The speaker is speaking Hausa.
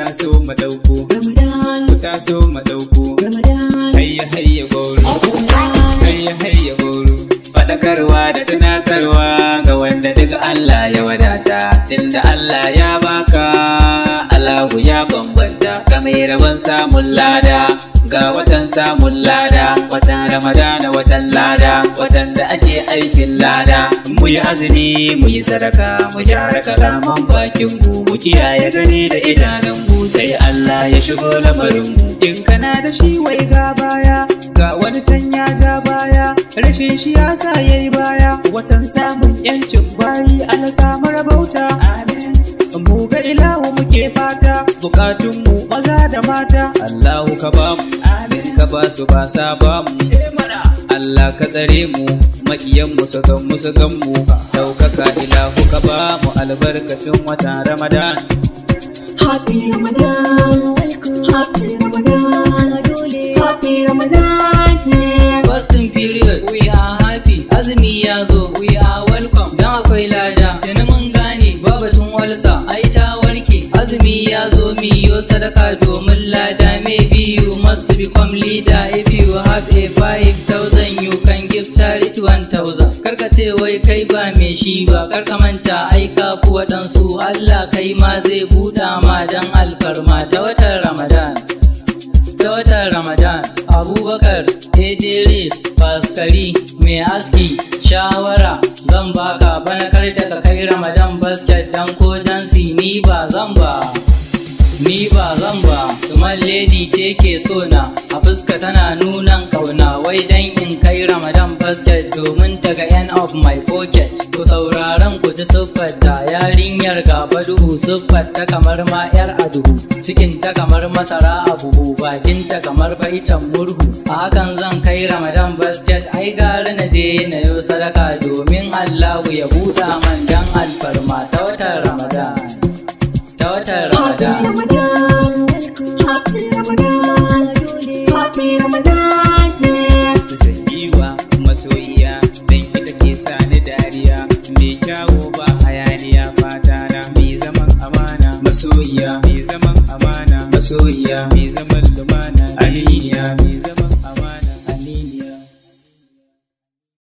taso mu dauko ku taso mu dauko hayya hayya goro hayya hayya goro fadakarwa da tunatarwa ga wanda daga Allah ya wadata tunda Allah ya baka Allahu ya bambanta kamar rabon samun lada ga watan samun lada watan Ramadana watan lada watan da ake aikin lada mu yi azumi mu yi sadaka mu gyara kalaman bakin mu kiyaye gani da idanun mu sai Allah ya shigo lamarin mu in kana da shi wai ga baya ga wani can ya ja baya rashin shi ya sa yayi baya watan samun yancin bayi Allah samu rabauta amin mu ga ilahu muke fata bukatun mu maza da mata Allahu ka ba mu amin ka ba su ba sa ba mu Allah ka tsare mu makiyan mu su gan mu daukaka ilahu ka ba mu albarkacin watan Ramadan. Happy Ramadan, Happy Ramadan, Happy Ramadan. Fasting period, we are happy. Azumi ya zo, we are welcome. Dan akwai lada, tuni mun gane babatun walsa, ai ta warke. Azumi ya zo miyo sadaka domin lada. Maybe you must become leader. If you have a 5,000, you can give charity 1,000. Karka ce wai kai ba me shi ba, karka manta aika ku waɗansu. Allah kai ma zai buɗa ma dan alfarma ta watan Ramadan. Ta watan Ramadan, Abubakar, Idris, Faskari, mai aski, shawara, zan baka bana kar da ka kai Ramadan basket dan ko jansi ni ba zan ba. Small lady ce ke so na, a fuska tana nunan kauna, wai dan in kai Ramadan basket domin ta ga end of my pocket. Ku sauraron ku ji siffarta, yarinyar gaba duhu siffarta kamar ma yar aduhu, cikin ta kamar masara a buhu, bakin ta kamar faicen murhu. A hakan zan kai Ramadan basket, ai gara na je na yo sadaka domin Allahu ya buɗa man dan alfarma ta watan Ramadan. Ta watan Ramadan. Happy Ramadan, Happy Ramadan. Zangiwa masoyiya dan ita ke sani dariya mai kyawo ba hayaniya fata na mai zaman amana masoyiya mai zaman amana masoyiya mai zaman lumana aminiya mai zaman